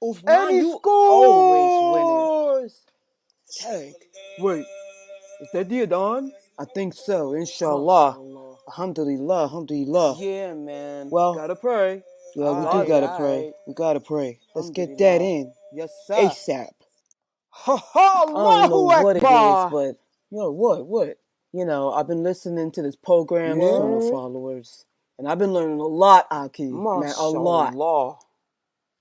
And he scores! Tag. Wait, is that the Adon? I think so, inshallah. Alhamdulillah, alhamdulillah. Yeah, man. Well, Gotta pray. yeah, we do gotta pray. We gotta pray. Let's get that in. Yes, sir. ASAP. Ha ha! I don't know Allahu what it is, Akbar. but what? I've been listening to this program, Sunnahfollowers, and I've been learning a lot, Aki. Man, a lot. MashaAllah.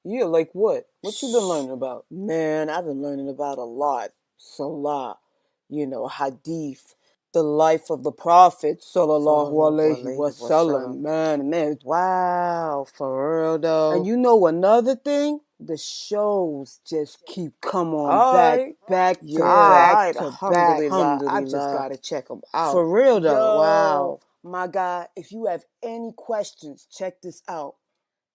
Yeah, like what? What you been learning about? Man, I've been learning about a lot. Salah, hadith, the life of the Prophet, sallallahu alaihi wasallam. Man. Wow, for real though. And you know another thing? The shows just keep come on Alright. back to Alright, back. alhamdulillah. I just gotta check them out. For real though, Yo. wow. My guy, if you have any questions, check this out.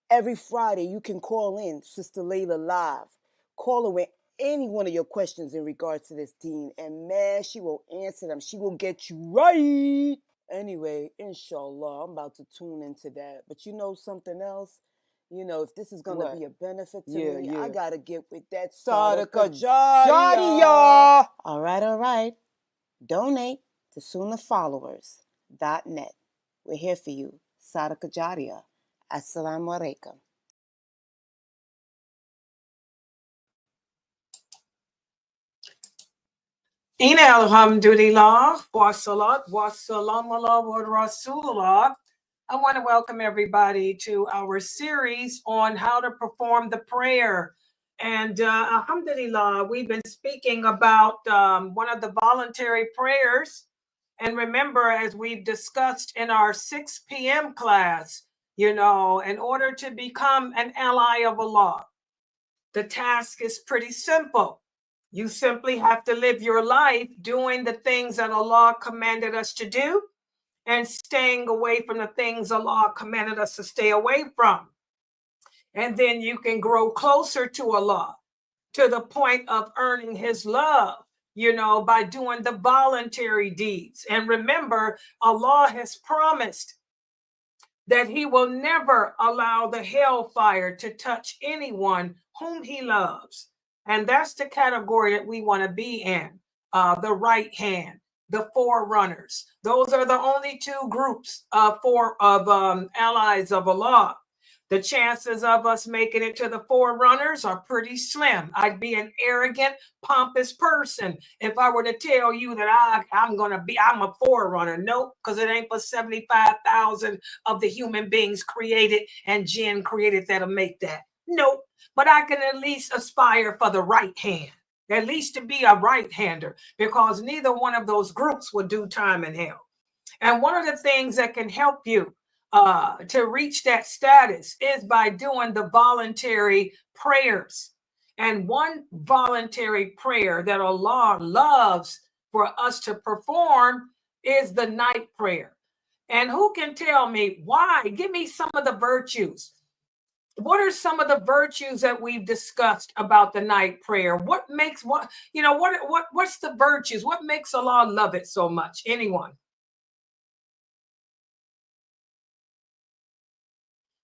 Every Friday, you can call in Sister Layla live. Call her with any one of your questions in regards to this deen, and man, she will answer them. She will get you right. Anyway, inshallah, I'm about to tune into that. But you know something else? If this is going to be a benefit to me, I got to get with that Sadaqah Jariyah. All right. Donate to Sunnahfollowers.net. We're here for you. Sadaqah Jariyah. Assalamu alaikum. Ina alhamdulillah, wa salat, wa salam ala wa rasulullah. I want to welcome everybody to our series on how to perform the prayer. And alhamdulillah, we've been speaking about one of the voluntary prayers. And remember, as we've discussed in our 6 p.m. class, in order to become an ally of Allah, the task is pretty simple. You simply have to live your life doing the things that Allah commanded us to do and staying away from the things Allah commanded us to stay away from. And then you can grow closer to Allah to the point of earning His love, by doing the voluntary deeds. And remember, Allah has promised that He will never allow the hellfire to touch anyone whom He loves. And that's the category that we want to be in, the right hand, the forerunners. Those are the only two groups of allies of Allah. The chances of us making it to the forerunners are pretty slim. I'd be an arrogant, pompous person if I were to tell you that I'm a forerunner. Nope, because it ain't but 75,000 of the human beings created and jinn created that'll make that. Nope, but I can at least aspire for the right hand, at least to be a right-hander, because neither one of those groups will do time in hell. And one of the things that can help you to reach that status is by doing the voluntary prayers. And one voluntary prayer that Allah loves for us to perform is the night prayer. And who can tell me why? Give me some of the virtues. What are some of the virtues that we've discussed about the night prayer? What's the virtues? What makes Allah love it so much? Anyone?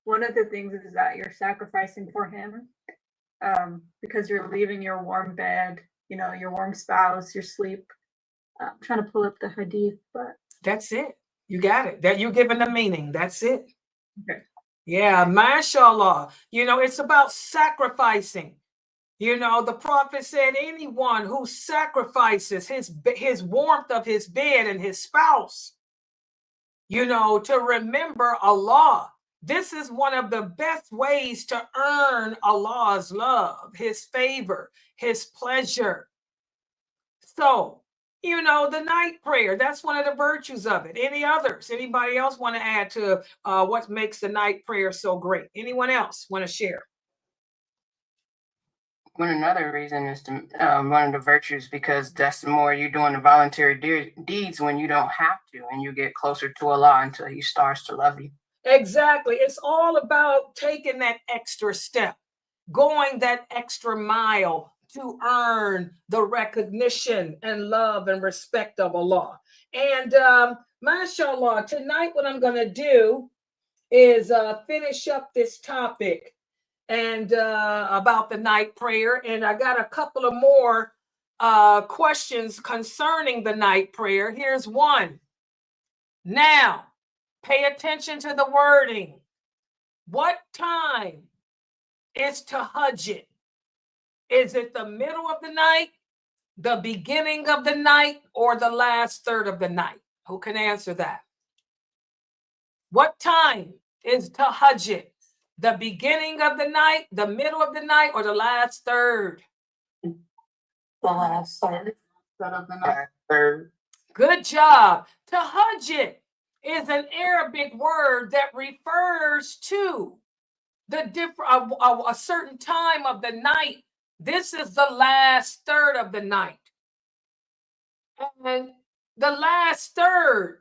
One of the things is that you're sacrificing for Him, because you're leaving your warm bed, your warm spouse, your sleep. I'm trying to pull up the hadith, but that's it. You got it. That you're giving the meaning. That's it. Okay. Yeah, mashallah. It's about sacrificing. The Prophet said anyone who sacrifices his warmth of his bed and his spouse, to remember Allah. This is one of the best ways to earn Allah's love, His favor, His pleasure. So, the night prayer, that's one of the virtues of it. Any others? Anybody else want to add to what makes the night prayer so great? Anyone else want to share? Another reason is to one of the virtues, because that's the more you're doing the voluntary deeds when you don't have to, and you get closer to Allah until He starts to love you. Exactly. It's all about taking that extra step, going that extra mile to earn the recognition and love and respect of Allah. And mashallah, tonight what I'm going to do is finish up this topic and about the night prayer. And I got a couple of more questions concerning the night prayer. Here's one. Now, pay attention to the wording. What time is tahajjud? Is it the middle of the night, the beginning of the night, or the last third of the night? Who can answer that? What time is tahajjud? The beginning of the night, the middle of the night, or the last third? The last third of the night. Third. Good job. Tahajjud is an Arabic word that refers to the different a certain time of the night. This is the last third of the night. And the last third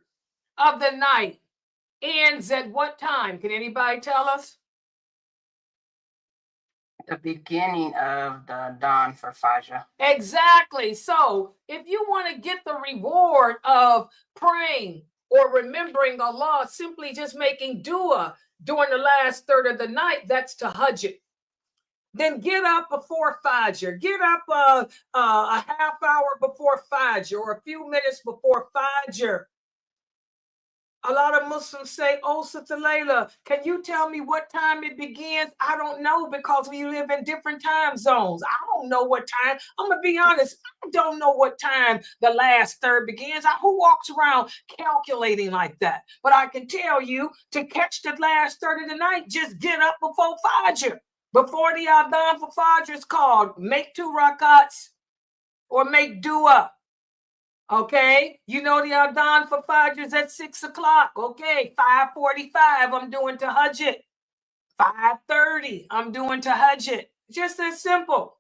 of the night ends at what time? Can anybody tell us? The beginning of the dawn for Fajr. Exactly. So if you want to get the reward of praying or remembering Allah, simply just making dua during the last third of the night, that's tahajjud. Then get up before Fajr. Get up a half hour before Fajr or a few minutes before Fajr. A lot of Muslims say, oh, Sister Layla, can you tell me what time it begins? I don't know, because we live in different time zones. I don't know what time. I'm going to be honest. I don't know what time the last third begins. Who walks around calculating like that? But I can tell you, to catch the last third of the night, just get up before Fajr. Before the Adhan for Fajr is called, make 2 rakats or make dua. Okay, you know the Adhan for Fajr is at 6 o'clock. Okay, 5:45, I'm doing tahajjud. 5:30, I'm doing tahajjud. Just that simple.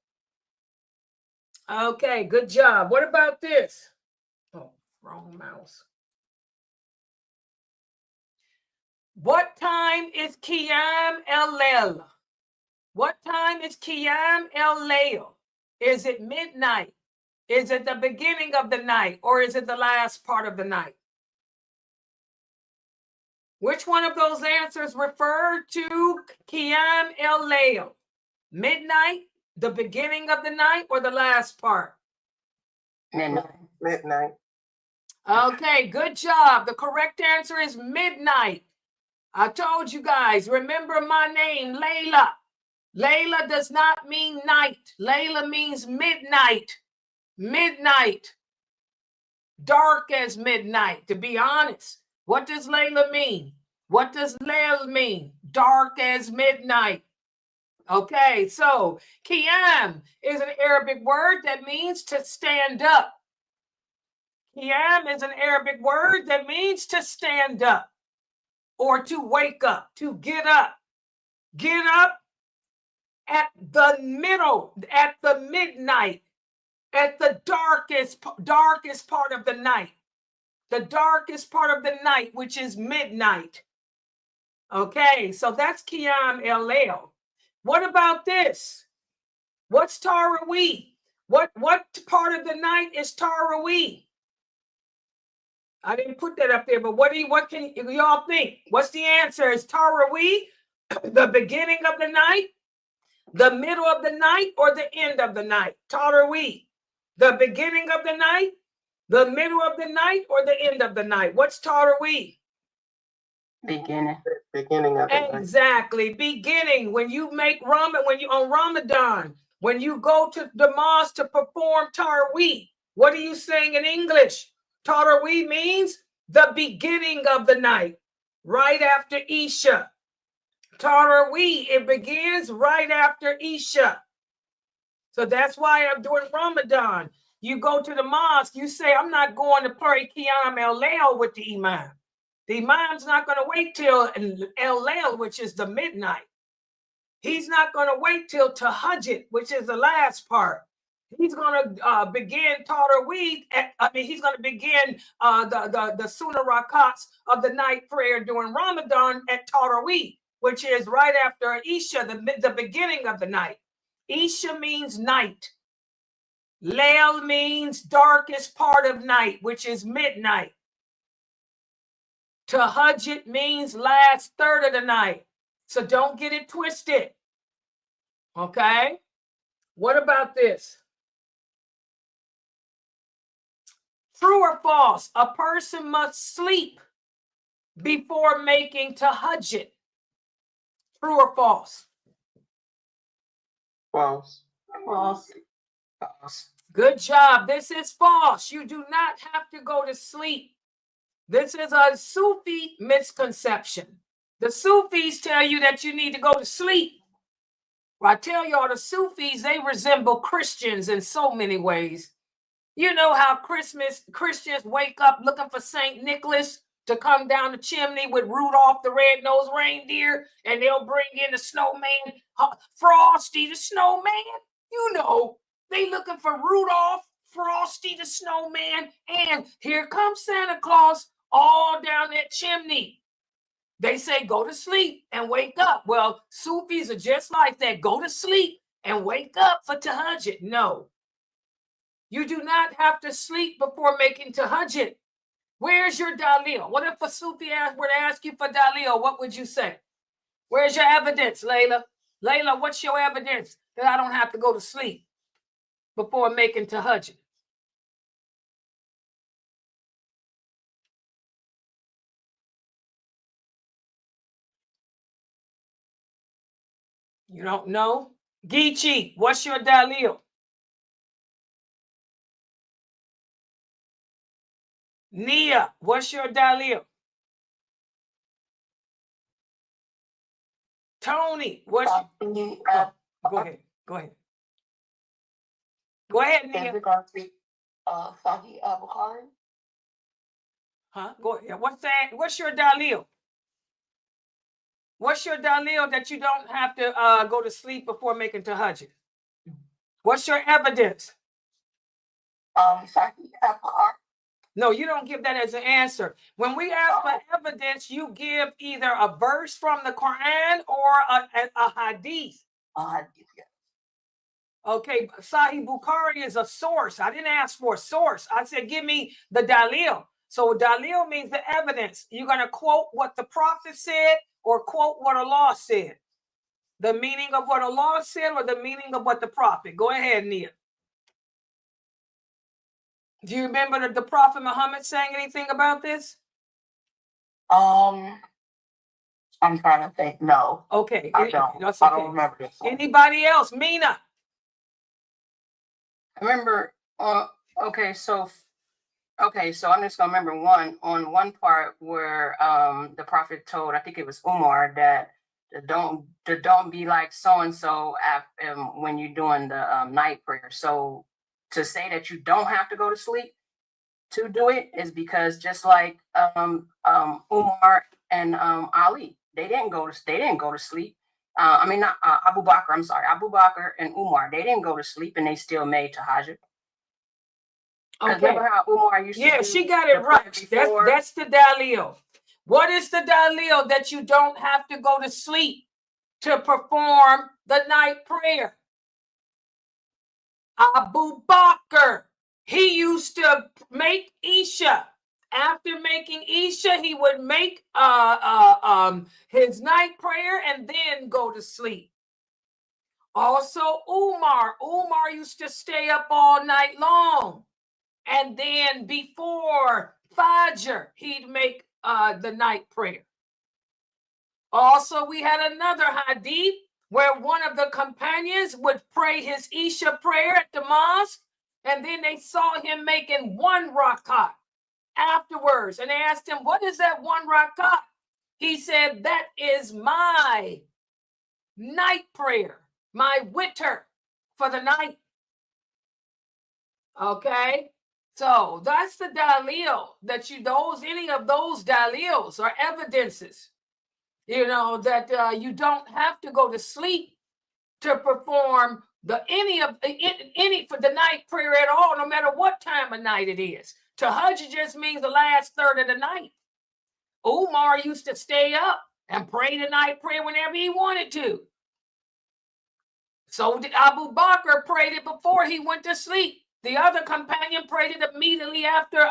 Okay, good job. What about this? Oh, wrong mouse. What time is Qiyam el-Layl? What time is Qiyam el-Layl? Is it midnight? Is it the beginning of the night, or is it the last part of the night? Which one of those answers refer to Qiyam el-Layl? Midnight, the beginning of the night, or the last part? Midnight. Midnight. Okay, good job. The correct answer is midnight. I told you guys, remember my name, Layla. Layla does not mean night. Layla means midnight. Midnight. Dark as midnight, to be honest. What does Layla mean? What does Layl mean? Dark as midnight. Okay, so Qiyam is an Arabic word that means to stand up. Qiyam is an Arabic word that means to stand up or to wake up, to get up. Get up at the middle, at the midnight, at the darkest part of the night. The darkest part of the night, which is midnight. Okay, so that's Qiyam el-Layl. What about this? What's Taraweeh? What part of the night is Taraweeh? I didn't put that up there, but what can y'all think? What's the answer? Is Taraweeh the beginning of the night, the middle of the night, or the end of the night? Taraweeh, the beginning of the night, the middle of the night, or the end of the night? What's Taraweeh? Beginning of the night. Exactly, beginning. When you make when you on Ramadan, when you go to the mosque to perform Taraweeh, what are you saying in English? Taraweeh means the beginning of the night, right after Isha. Taraweeh, it begins right after Isha. So that's why I'm doing Ramadan. You go to the mosque, you say, I'm not going to pray Qiyam el-Layl with the Imam. The Imam's not going to wait till el-Layl, which is the midnight. He's not going to wait till Tahajjud, which is the last part. He's going to begin Taraweeh. He's going to begin the Sunnah Rakats of the night prayer during Ramadan at Taraweeh, which is right after Isha, the beginning of the night. Isha means night. Layl means darkest part of night, which is midnight. Tahajjud means last third of the night. So don't get it twisted. Okay. What about this? True or false? A person must sleep before making tahajjud. True or false? False. False. False. Good job. This is false. You do not have to go to sleep. This is a Sufi misconception. The Sufis tell you that you need to go to sleep. Well, I tell y'all, the Sufis, they resemble Christians in so many ways. You know how Christians wake up looking for St. Nicholas to come down the chimney with Rudolph the red-nosed reindeer, and they'll bring in the snowman, Frosty the snowman. You know, they looking for Rudolph, Frosty the snowman, and here comes Santa Claus all down that chimney. They say go to sleep and wake up. Well, Sufis are just like that. Go to sleep and wake up for tahajjud. No. You do not have to sleep before making tahajjud. Where's your dalil? What if a Sufi were to ask you for dalil? What would you say? Where's your evidence, Layla? Layla, what's your evidence that I don't have to go to sleep before making tahajjud? You don't know? Geechee, what's your dalil? Nia, what's your dalil? Tony, what's your... Go ahead. Go ahead. Go ahead, Nia. Sahih Bukhari. Huh? Go ahead. What's that? What's your dalil? What's your dalil that you don't have to go to sleep before making tahajjud? What's your evidence? Sahih Bukhari. No, you don't give that as an answer. When we ask for evidence, you give either a verse from the Quran or a hadith. Yes. Okay, Sahih Bukhari is a source. I didn't ask for a source. I said, give me the dalil. So dalil means the evidence. You're going to quote what the Prophet said or quote what Allah said. The meaning of what Allah said or the meaning of what the Prophet. Go ahead, Nia. Do you remember that the Prophet Muhammad saying anything about this? I'm trying to think. No. Okay. I don't. That's okay. I don't remember this one. Anybody else? Mina. I remember. Okay, so I'm just gonna remember one part where the Prophet told, I think it was Umar, that don't be like so and so when you're doing the night prayer. So to say that you don't have to go to sleep to do it is because just like Umar and Ali, they didn't go to sleep. I mean, not Abu Bakr. I'm sorry, Abu Bakr and Umar. They didn't go to sleep, and they still made tahajjud. Okay. Remember how Umar used to do she got it right. That's the dalil. What is the dalil that you don't have to go to sleep to perform the night prayer? Abu Bakr, he used to make Isha. After making Isha, he would make his night prayer and then go to sleep. Also, Umar used to stay up all night long. And then before Fajr, he'd make the night prayer. Also, we had another hadith where one of the companions would pray his Isha prayer at the mosque, and then they saw him making one rakat afterwards. And they asked him, what is that one rakat? He said, that is my night prayer, my witr for the night. Okay? So that's the dalil that any of those dalils are evidences, that you don't have to go to sleep to perform any for the night prayer at all, no matter what time of night it is. Tahajjud just means the last third of the night. Umar used to stay up and pray the night prayer whenever he wanted to. So did Abu Bakr prayed it before he went to sleep. The other companion prayed it immediately after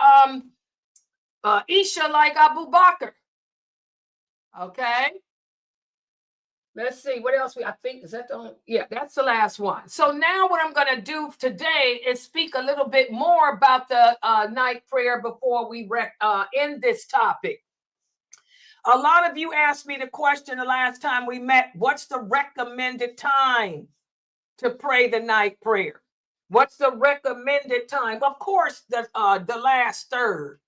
Isha, like Abu Bakr. Okay. Let's see what else I think is that the only, yeah, that's the last one. So now what I'm going to do today is speak a little bit more about the night prayer before we end this topic. A lot of you asked me the question the last time we met, what's the recommended time to pray the night prayer? What's the recommended time? Of course, the last third.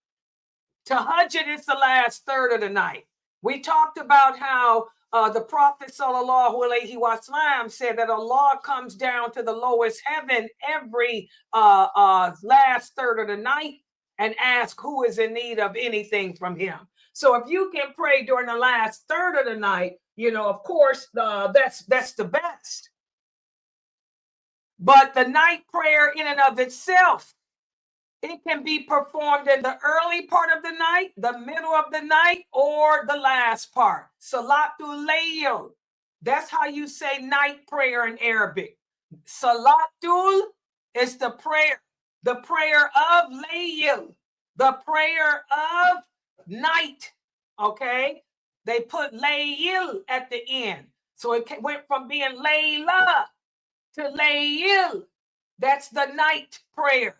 Tahajjud is the last third of the night. We talked about how the Prophet sallallahu alaihi wasallam said that Allah comes down to the lowest heaven every last third of the night and asks who is in need of anything from him. So if you can pray during the last third of the night, of course, that's the best. But the night prayer in and of itself, it can be performed in the early part of the night, the middle of the night, or the last part. Salatul Layl. That's how you say night prayer in Arabic. Salatul is the prayer of Layl, the prayer of night. Okay? They put Layl at the end. So it went from being Layla to Layl. That's the night prayer.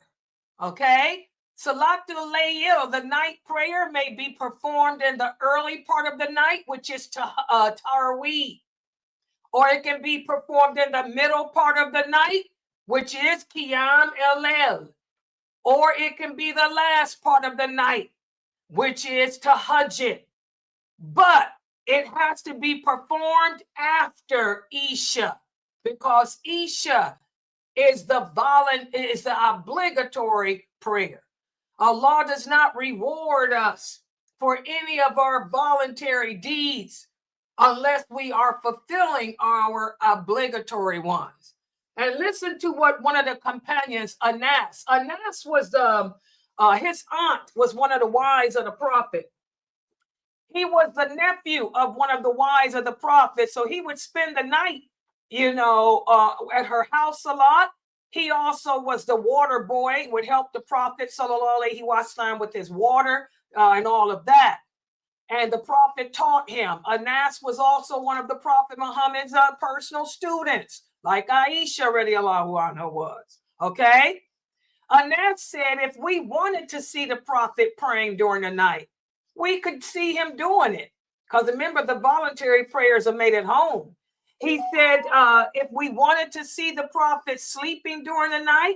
Okay, Salatul Layl, the night prayer, may be performed in the early part of the night, which is Taraweeh, or it can be performed in the middle part of the night, which is Qiyam el-Lail, or it can be the last part of the night, which is Tahajjud. But it has to be performed after Isha, because Isha is the obligatory prayer. Allah does not reward us for any of our voluntary deeds unless we are fulfilling our obligatory ones. And listen to what one of the companions, Anas was his aunt was one of the wives of the Prophet. He was the nephew of one of the wives of the Prophet, so he would spend the night at her house a lot. He also was the water boy, would help the Prophet sallallahu alaihi wasallam with his water and all of that. And the Prophet taught him. Anas was also one of the Prophet Muhammad's personal students, like Aisha radiallahu anha was. Okay? Anas said if we wanted to see the Prophet praying during the night, we could see him doing it. Because remember, the voluntary prayers are made at home. He said if we wanted to see the Prophet sleeping during the night,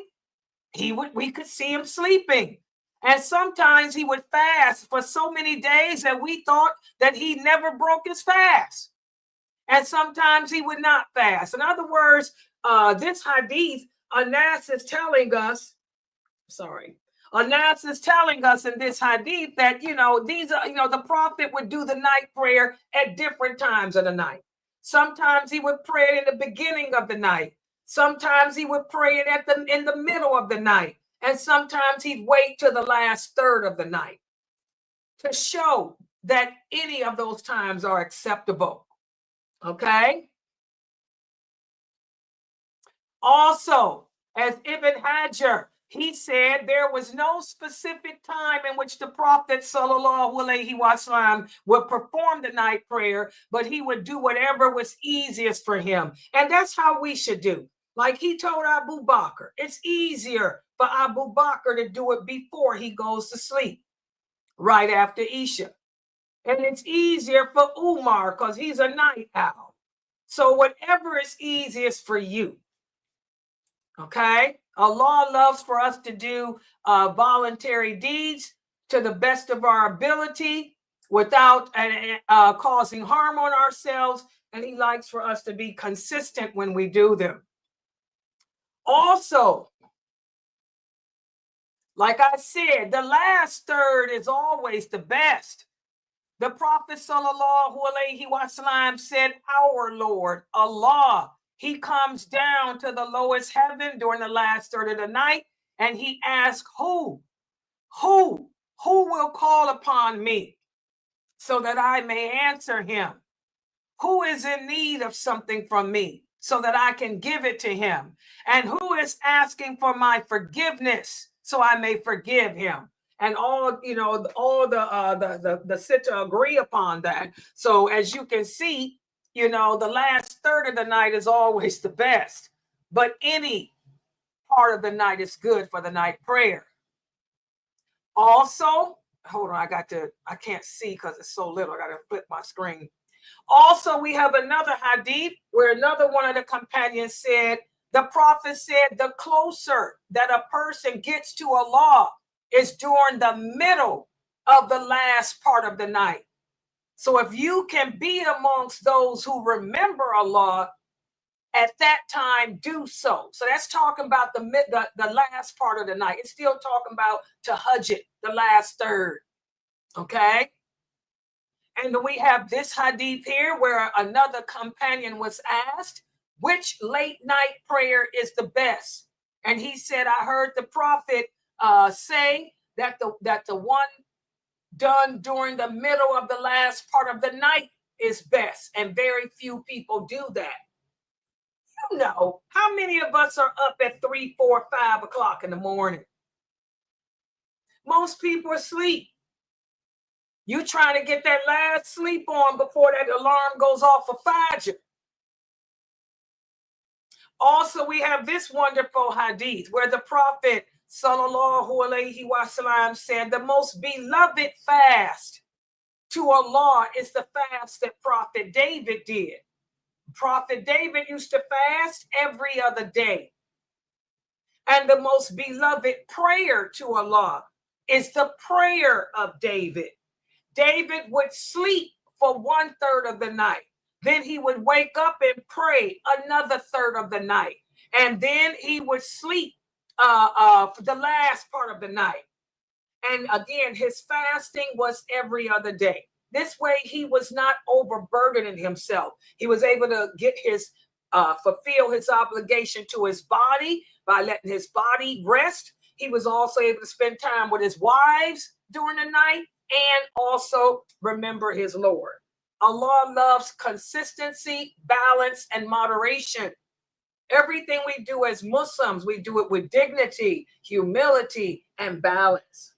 we could see him sleeping. And sometimes he would fast for so many days that we thought that he never broke his fast. And sometimes he would not fast. In other words, this hadith, Anas is telling us, Anas is telling us in this hadith that, these are, the Prophet would do the night prayer at different times of the night. Sometimes he would pray in the beginning of the night. Sometimes he would pray it in the middle of the night. And sometimes he'd wait till the last third of the night to show that any of those times are acceptable. Okay? Also, as Ibn Hajar, he said there was no specific time in which the Prophet sallallahu alaihi wasallam would perform the night prayer, but he would do whatever was easiest for him. And that's how we should do. Like he told Abu Bakr, it's easier for Abu Bakr to do it before he goes to sleep, right after Isha. And it's easier for Umar because he's a night owl. So whatever is easiest for you. Okay? Allah loves for us to do voluntary deeds to the best of our ability without causing harm on ourselves. And he likes for us to be consistent when we do them. Also, like I said, the last third is always the best. The Prophet sallallahu alaihi wasallam said, our Lord, Allah, he comes down to the lowest heaven during the last third of the night, and he asks, who will call upon me so that I may answer him? Who is in need of something from me so that I can give it to him? And who is asking for my forgiveness so I may forgive him? And all the sitta agree upon that. So as you can see, You know, the last third of the night is always the best, but any part of the night is good for the night prayer. Also, hold on, I can't see because it's so little. I got to flip my screen. Also, we have another hadith where another one of the companions said, the prophet said, the closer that a person gets to Allah is during the middle of the last part of the night. So if you can be amongst those who remember Allah at that time, do so. So that's talking about the last part of the night. It's still talking about tahajjud, the last third. Okay. And then we have this hadith here where another companion was asked, which late night prayer is the best? And he said, I heard the prophet say that the one done during the middle of the last part of the night is best. And very few people do that. You know, how many of us are up at 3, 4, 5 o'clock in the morning? Most people are asleep. You trying to get that last sleep on before that alarm goes off for Fajr. Also, we have this wonderful hadith where the Prophet sallallahu alaihi wasallam said the most beloved fast to Allah is the fast that Prophet David did. Prophet David used to fast every other day. And the most beloved prayer to Allah is the prayer of David. David would sleep for 1/3 of the night. Then he would wake up and pray another third of the night. And then he would sleep for the last part of the night. And again, his fasting was every other day. This way, he was not overburdening himself. He was able to get fulfill his obligation to his body by letting his body rest. He was also able to spend time with his wives during the night and also remember his Lord. Allah loves consistency, balance, and moderation. Everything we do as Muslims, we do it with dignity, humility, and balance.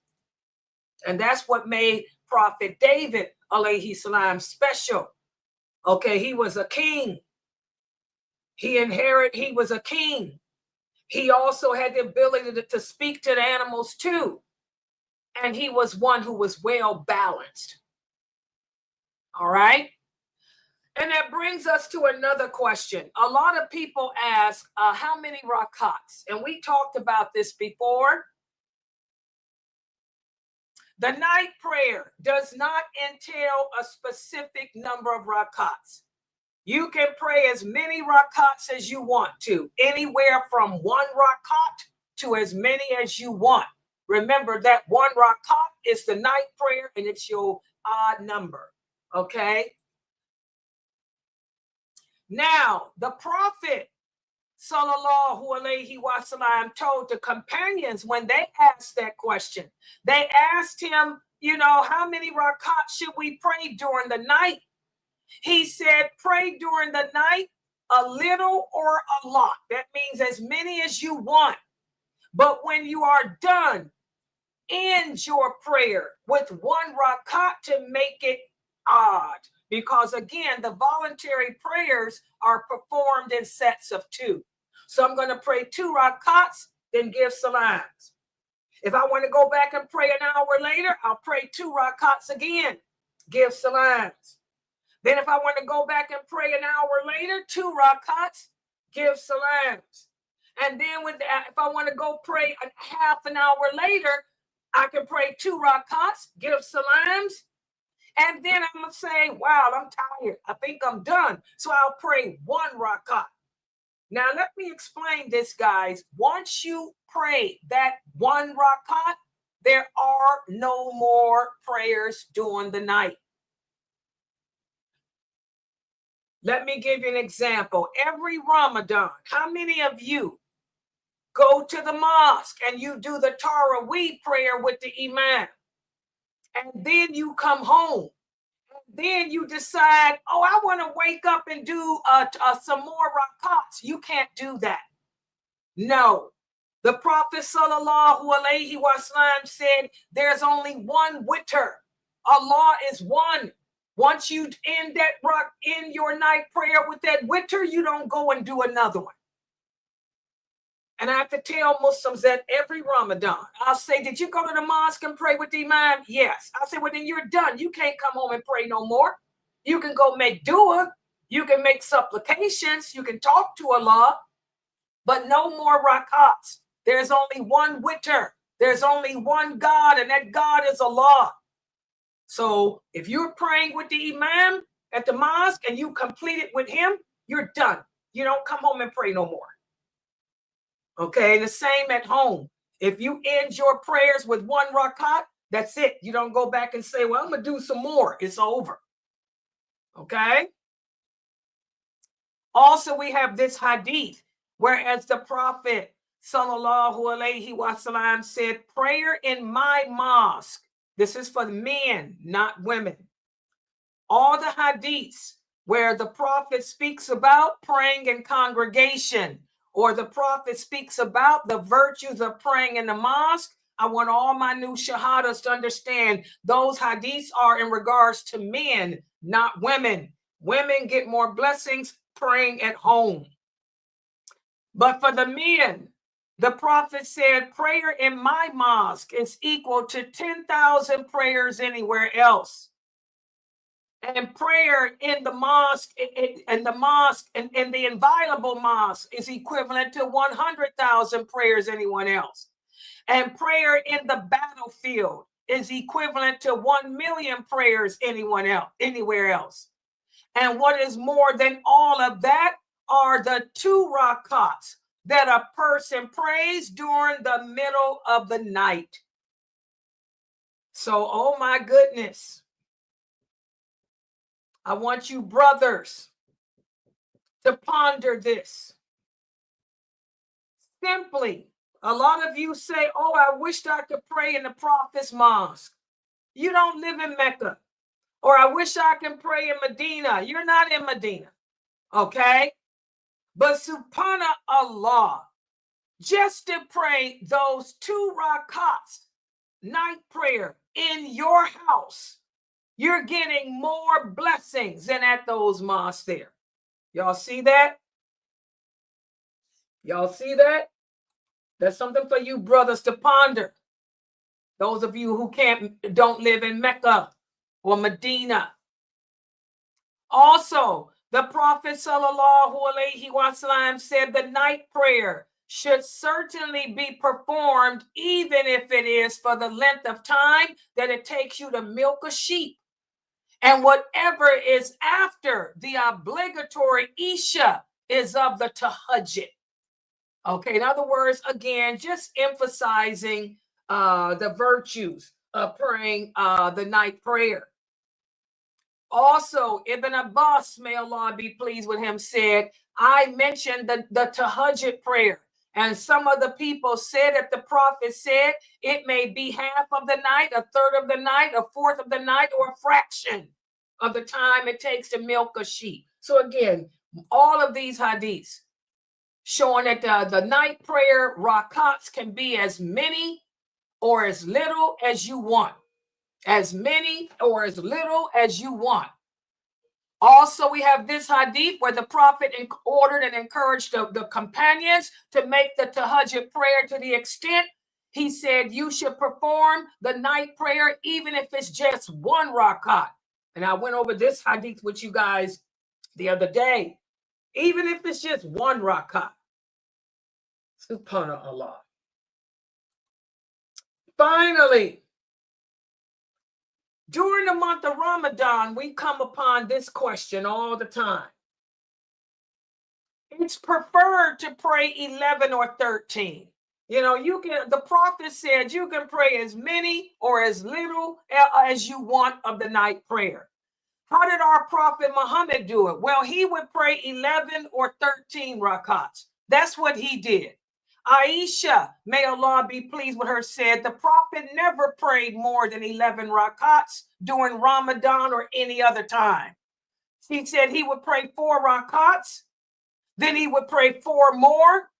And that's what made Prophet David, alayhi salam, special. Okay, he was a king. He was a king. He also had the ability to speak to the animals too. And he was one who was well balanced. All right. And that brings us to another question. A lot of people ask, how many rakats? And we talked about this before. The night prayer does not entail a specific number of rakats. You can pray as many rakats as you want to, anywhere from 1 rakat to as many as you want. Remember that 1 rakat is the night prayer and it's your odd number. Okay. Now, the Prophet sallallahu alaihi wasallam told the companions when they asked that question, they asked him, you know, how many rakats should we pray during the night? He said, pray during the night a little or a lot. That means as many as you want. But when you are done, end your prayer with 1 rakat to make it odd. Because again, the voluntary prayers are performed in sets of 2. So I'm going to pray 2 rakats, then give salams. If I want to go back and pray an hour later, I'll pray 2 rakats again, give salams. Then if I want to go back and pray an hour later, 2 rakats, give salams. And then if I want to go pray a half an hour later, I can pray 2 rakats, give salams. And then I'm going to say, wow, I'm tired. I think I'm done. So I'll pray 1 rakat. Now, let me explain this, guys. Once you pray that 1 rakat, there are no more prayers during the night. Let me give you an example. Every Ramadan, how many of you go to the mosque and you do the Taraweeh prayer with the imam? And then you come home. Then you decide, oh, I want to wake up and do some more rakats. You can't do that. No. The Prophet sallallahu alaihi wasallam said there's only 1 witr. Allah is one. Once you end that rock in your night prayer with that witr, you don't go and do another one. And I have to tell Muslims that every Ramadan, I'll say, did you go to the mosque and pray with the imam? Yes. I'll say, well, then you're done. You can't come home and pray no more. You can go make dua. You can make supplications. You can talk to Allah, but no more rakats. There's only one witr. There's only one God, and that God is Allah. So if you're praying with the imam at the mosque and you complete it with him, you're done. You don't come home and pray no more. Okay, the same at home. If you end your prayers with one rakat, that's it. You don't go back and say, well, I'm going to do some more. It's over. Okay. Also, we have this hadith, whereas the Prophet sallallahu alaihi wasallam said, prayer in my mosque. This is for men, not women. All the hadiths where the Prophet speaks about praying in congregation, or the Prophet speaks about the virtues of praying in the mosque, I want all my new shahadas to understand those hadiths are in regards to men, not women. Women get more blessings praying at home. But for the men, the Prophet said prayer in my mosque is equal to 10,000 prayers anywhere else. And prayer in the mosque, and the inviolable mosque is equivalent to 100,000 prayers anyone else. And prayer in the battlefield is equivalent to 1 million prayers anywhere else. And what is more than all of that are the 2 rakats that a person prays during the middle of the night. So, oh my goodness. I want you brothers to ponder this. Simply, a lot of you say, oh, I wished I could pray in the Prophet's mosque. You don't live in Mecca. Or I wish I could pray in Medina. You're not in Medina. Okay? But subhanallah, just to pray those 2 rakats, night prayer in your house, you're getting more blessings than at those mosques there. Y'all see that? Y'all see that? That's something for you brothers to ponder. Those of you who don't live in Mecca or Medina. Also, the Prophet sallallahu alaihi wasallam said the night prayer should certainly be performed, even if it is for the length of time that it takes you to milk a sheep. And whatever is after the obligatory Isha is of the tahajjud. Okay, in other words, again, just emphasizing the virtues of praying the night prayer. Also, Ibn Abbas, may Allah be pleased with him, said, I mentioned the tahajjud prayer. And some of the people said that the Prophet said it may be half of the night, a third of the night, a fourth of the night, or a fraction of the time it takes to milk a sheep. So again, all of these hadiths showing that the night prayer rakats can be as many or as little as you want. As many or as little as you want. Also, we have this hadith where the Prophet ordered and encouraged the companions to make the tahajjud prayer to the extent he said you should perform the night prayer even if it's just 1 rakat. And I went over this hadith with you guys the other day. Even if it's just 1 rakat. Subhanallah. Finally, during the month of Ramadan, we come upon this question all the time. It's preferred to pray 11 or 13. You know, the Prophet said you can pray as many or as little as you want of the night prayer. How did our Prophet Muhammad do it? Well, he would pray 11 or 13 rakats. That's what he did. Aisha, may Allah be pleased with her, said the Prophet never prayed more than 11 rakats during Ramadan or any other time. She said he would pray 4 rakats, then he would pray 4 more,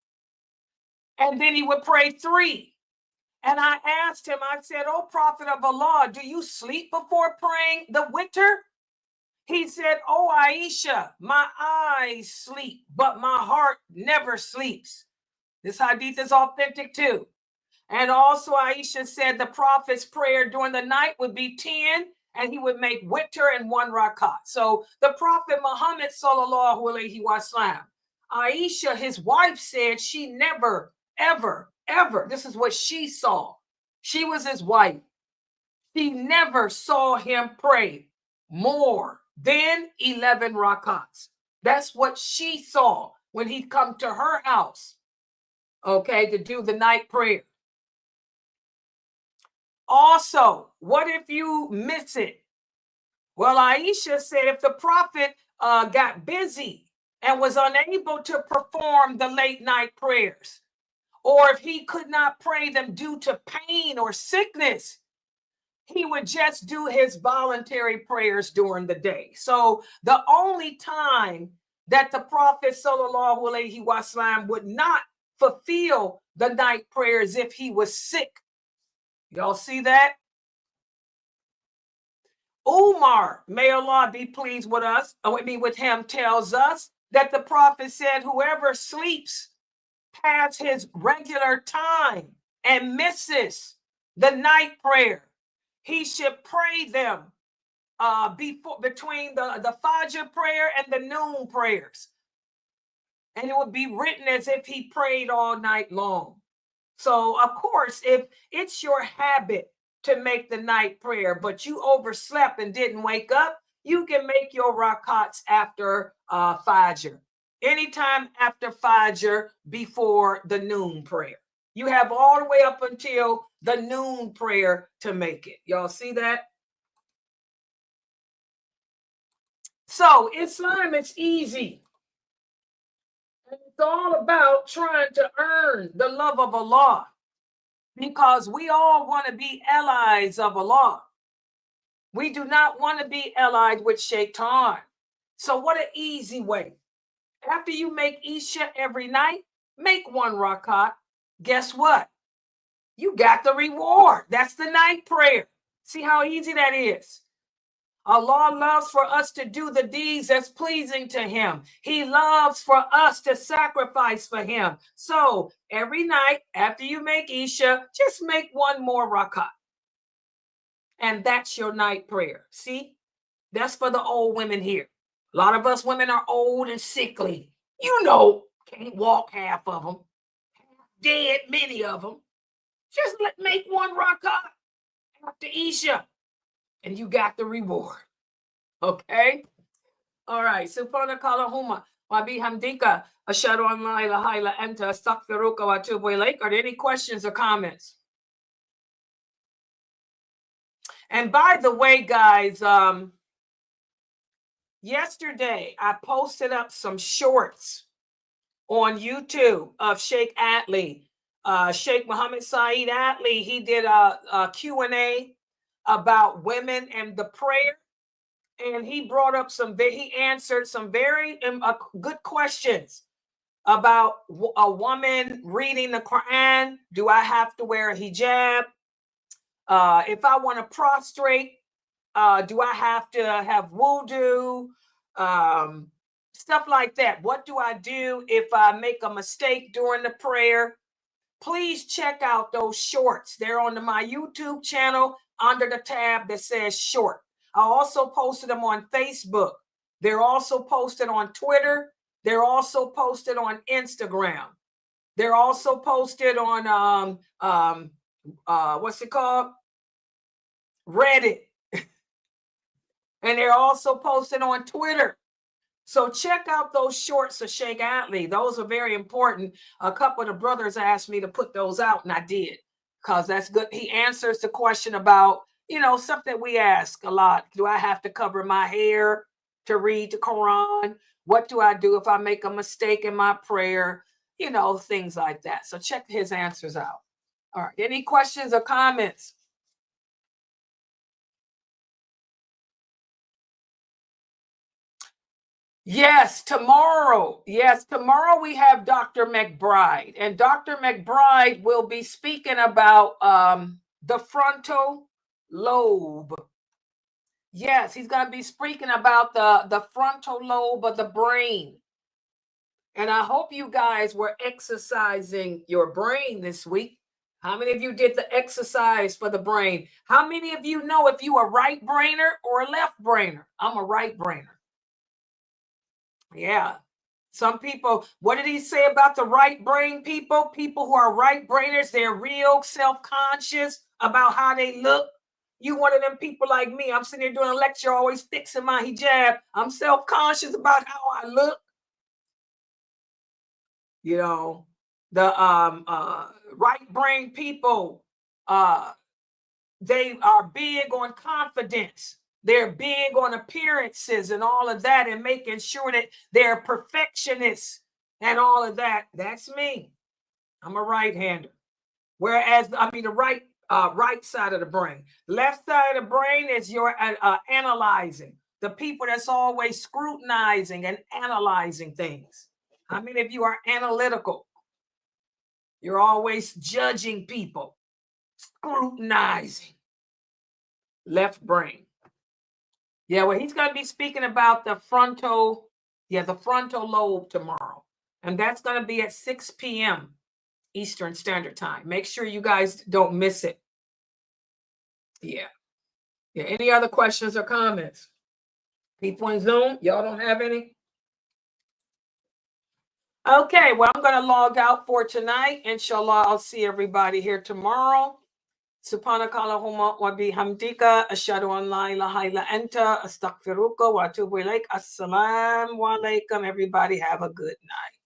and then he would pray 3. And I asked him, I said, oh, Prophet of Allah, do you sleep before praying the witr? He said, "Oh, Aisha, my eyes sleep, but my heart never sleeps." This hadith is authentic too. And also Aisha said the prophet's prayer during the night would be 10, and he would make witr and 1 rakat. So the prophet Muhammad sallallahu alaihi wasallam, Aisha, his wife, said she never, ever, ever, this is what she saw. She was his wife. She never saw him pray more than 11 rakats. That's what she saw when he'd come to her house, okay, to do the night prayer. Also, what if you miss it? Well, Aisha said if the prophet got busy and was unable to perform the late night prayers, or if he could not pray them due to pain or sickness, he would just do his voluntary prayers during the day. So the only time that the prophet sallallahu alaihi wasallam would not fulfill the night prayers if he was sick. Y'all see that? Umar, may Allah be pleased with us, with him, tells us that the prophet said, whoever sleeps past his regular time and misses the night prayer, he should pray them between the Fajr prayer and the noon prayers. And it would be written as if he prayed all night long. So, of course, if it's your habit to make the night prayer, but you overslept and didn't wake up, you can make your rakats after Fajr. Anytime after Fajr before the noon prayer. You have all the way up until the noon prayer to make it. Y'all see that? So Islam is easy. It's all about trying to earn the love of Allah, because we all want to be allies of Allah. We do not want to be allied with Shaitan. So what an easy way. After you make Isha every night, make 1 rakat. Guess what? You got the reward. That's the night prayer. See how easy that is? Allah loves for us to do the deeds that's pleasing to him. He loves for us to sacrifice for him. So every night after you make Isha, just make 1 more rakat. And that's your night prayer. See, that's for the old women here. A lot of us women are old and sickly. You know, can't walk half of them. Dead, many of them. Just make 1 rakat after Isha, and you got the reward. Okay? All right. Subhanaka Allahumma wa bihamdika ashhadu an la ilaha illa anta astaghfiruka wa atubu ilaik. Are there any questions or comments? And by the way, guys, yesterday I posted up some shorts on YouTube of Sheikh Atlee. Sheikh Muhammad Saeed Atlee, he did a Q&A about women and the prayer. And he brought up he answered some very good questions about a woman reading the Quran. Do I have to wear a hijab? If I want to prostrate, do I have to have wudu? Stuff like that. What do I do if I make a mistake during the prayer? Please check out those shorts. They're on my YouTube channel under the tab that says short. I also posted them on Facebook. They're also posted on Twitter. They're also posted on Instagram. They're also posted on what's it called? Reddit. And they're also posted on Twitter. So check out those shorts of Sheikh Atlee. Those are very important. A couple of the brothers asked me to put those out, and I did, because that's good. He answers the question about, stuff that we ask a lot. Do I have to cover my hair to read the Quran? What do I do if I make a mistake in my prayer? Things like that. So check his answers out. All right. Any questions or comments? Yes, tomorrow. Yes, tomorrow we have Dr. McBride, and Dr. McBride will be speaking about the frontal lobe. Yes, he's going to be speaking about the frontal lobe of the brain. And I hope you guys were exercising your brain this week. How many of you did the exercise for the brain? How many of you know if you a right brainer or a left brainer? I'm a right brainer. Yeah. Some people, what did he say about the right brain people? People who are right brainers, they're real self-conscious about how they look. You one of them people like me. I'm sitting here doing a lecture, always fixing my hijab. I'm self-conscious about how I look. You know, the right brain people, they are big on confidence. They're big on appearances and all of that, and making sure that they're perfectionists and all of that. That's me. I'm a right-hander. Whereas, I mean, the right side of the brain. Left side of the brain is your analyzing. The people that's always scrutinizing and analyzing things. How many of you are analytical? You're always judging people, scrutinizing. Left brain. Yeah, well, he's going to be speaking about the frontal lobe tomorrow. And that's going to be at 6 p.m. Eastern Standard Time. Make sure you guys don't miss it. Yeah. Any other questions or comments? People in Zoom, y'all don't have any? Okay, well, I'm going to log out for tonight. Inshallah, I'll see everybody here tomorrow. Subhanaka Allahumma wa bihamdika ashhadu an la ilaha illa anta astaghfiruka wa atubu ilaik. Assalamu alaikum. Everybody have a good night.